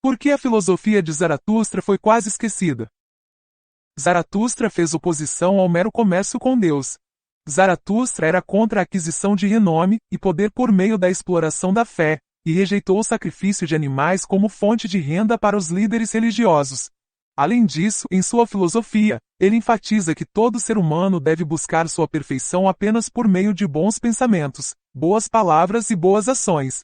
Por que a filosofia de Zaratustra foi quase esquecida? Zaratustra fez oposição ao mero comércio com Deus. Zaratustra era contra a aquisição de renome e poder por meio da exploração da fé, e rejeitou o sacrifício de animais como fonte de renda para os líderes religiosos. Além disso, em sua filosofia, ele enfatiza que todo ser humano deve buscar sua perfeição apenas por meio de bons pensamentos, boas palavras e boas ações.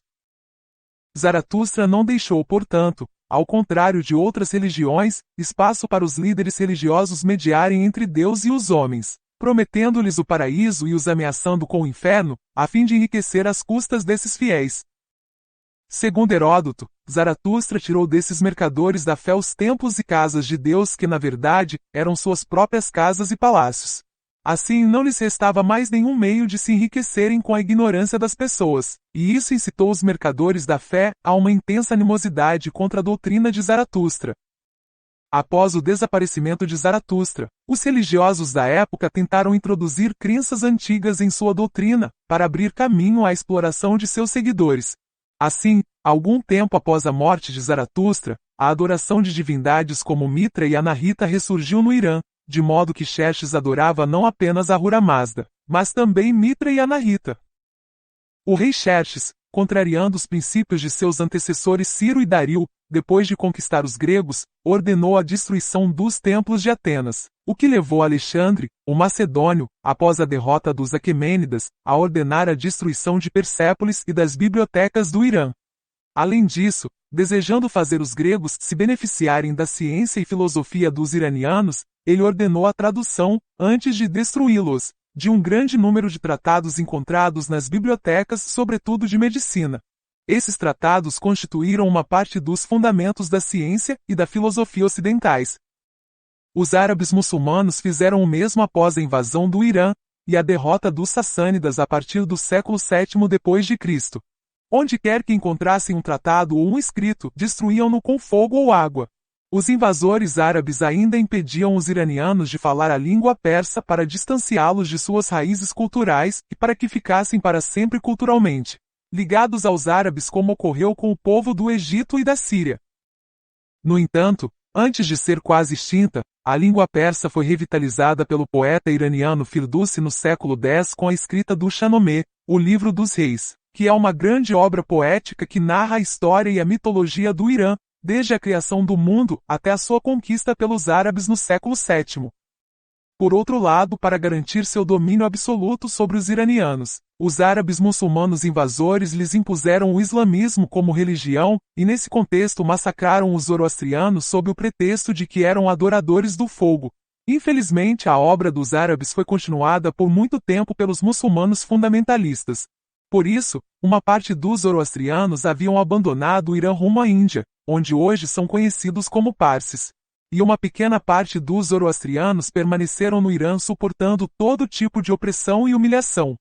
Zaratustra não deixou, portanto, ao contrário de outras religiões, espaço para os líderes religiosos mediarem entre Deus e os homens, prometendo-lhes o paraíso e os ameaçando com o inferno, a fim de enriquecer às custas desses fiéis. Segundo Heródoto, Zaratustra tirou desses mercadores da fé os templos e casas de Deus que, na verdade, eram suas próprias casas e palácios. Assim, não lhes restava mais nenhum meio de se enriquecerem com a ignorância das pessoas, e isso incitou os mercadores da fé a uma intensa animosidade contra a doutrina de Zaratustra. Após o desaparecimento de Zaratustra, os religiosos da época tentaram introduzir crenças antigas em sua doutrina, para abrir caminho à exploração de seus seguidores. Assim, algum tempo após a morte de Zaratustra, a adoração de divindades como Mitra e Anahita ressurgiu no Irã, de modo que Xerxes adorava não apenas Ahura Mazda, mas também Mitra e Anahita. O rei Xerxes, contrariando os princípios de seus antecessores Ciro e Dario, depois de conquistar os gregos, ordenou a destruição dos templos de Atenas, o que levou Alexandre, o macedônio, após a derrota dos Aquemênidas, a ordenar a destruição de Persépolis e das bibliotecas do Irã. Além disso, desejando fazer os gregos se beneficiarem da ciência e filosofia dos iranianos, ele ordenou a tradução, antes de destruí-los, de um grande número de tratados encontrados nas bibliotecas, sobretudo de medicina. Esses tratados constituíram uma parte dos fundamentos da ciência e da filosofia ocidentais. Os árabes muçulmanos fizeram o mesmo após a invasão do Irã e a derrota dos sassânidas a partir do século VII d.C. Onde quer que encontrassem um tratado ou um escrito, destruíam-no com fogo ou água. Os invasores árabes ainda impediam os iranianos de falar a língua persa para distanciá-los de suas raízes culturais e para que ficassem para sempre culturalmente ligados aos árabes, como ocorreu com o povo do Egito e da Síria. No entanto, antes de ser quase extinta, a língua persa foi revitalizada pelo poeta iraniano Firdousi no século X com a escrita do Shahnameh, o Livro dos Reis, que é uma grande obra poética que narra a história e a mitologia do Irã, desde a criação do mundo até a sua conquista pelos árabes no século VII. Por outro lado, para garantir seu domínio absoluto sobre os iranianos, os árabes muçulmanos invasores lhes impuseram o islamismo como religião, e nesse contexto massacraram os zoroastrianos sob o pretexto de que eram adoradores do fogo. Infelizmente, a obra dos árabes foi continuada por muito tempo pelos muçulmanos fundamentalistas. Por isso, uma parte dos zoroastrianos haviam abandonado o Irã rumo à Índia, onde hoje são conhecidos como parsis. E uma pequena parte dos zoroastrianos permaneceram no Irã suportando todo tipo de opressão e humilhação.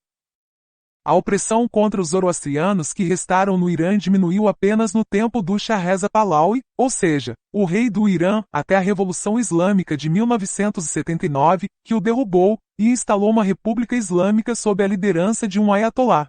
A opressão contra os zoroastrianos que restaram no Irã diminuiu apenas no tempo do Shah Reza Pahlavi, ou seja, o rei do Irã, até a Revolução Islâmica de 1979, que o derrubou e instalou uma república islâmica sob a liderança de um ayatolá.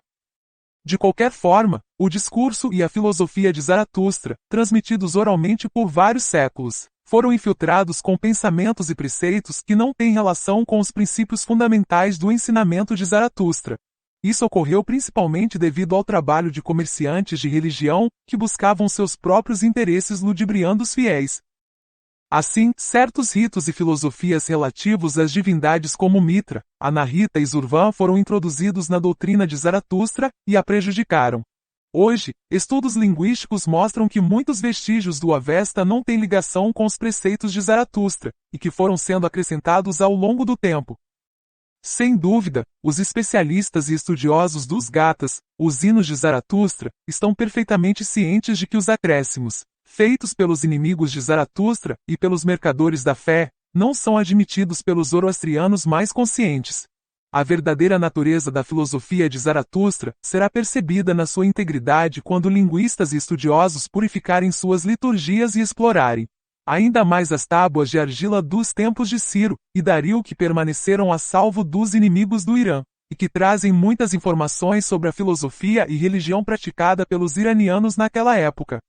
De qualquer forma, o discurso e a filosofia de Zaratustra, transmitidos oralmente por vários séculos, foram infiltrados com pensamentos e preceitos que não têm relação com os princípios fundamentais do ensinamento de Zaratustra. Isso ocorreu principalmente devido ao trabalho de comerciantes de religião que buscavam seus próprios interesses ludibriando os fiéis. Assim, certos ritos e filosofias relativos às divindades como Mitra, Anahita e Zurvan foram introduzidos na doutrina de Zaratustra e a prejudicaram. Hoje, estudos linguísticos mostram que muitos vestígios do Avesta não têm ligação com os preceitos de Zaratustra, e que foram sendo acrescentados ao longo do tempo. Sem dúvida, os especialistas e estudiosos dos Gathas, os hinos de Zaratustra, estão perfeitamente cientes de que os acréscimos, feitos pelos inimigos de Zaratustra e pelos mercadores da fé, não são admitidos pelos zoroastrianos mais conscientes. A verdadeira natureza da filosofia de Zaratustra será percebida na sua integridade quando linguistas e estudiosos purificarem suas liturgias e explorarem ainda mais as tábuas de argila dos templos de Ciro e Dario que permaneceram a salvo dos inimigos do Irã, e que trazem muitas informações sobre a filosofia e religião praticada pelos iranianos naquela época.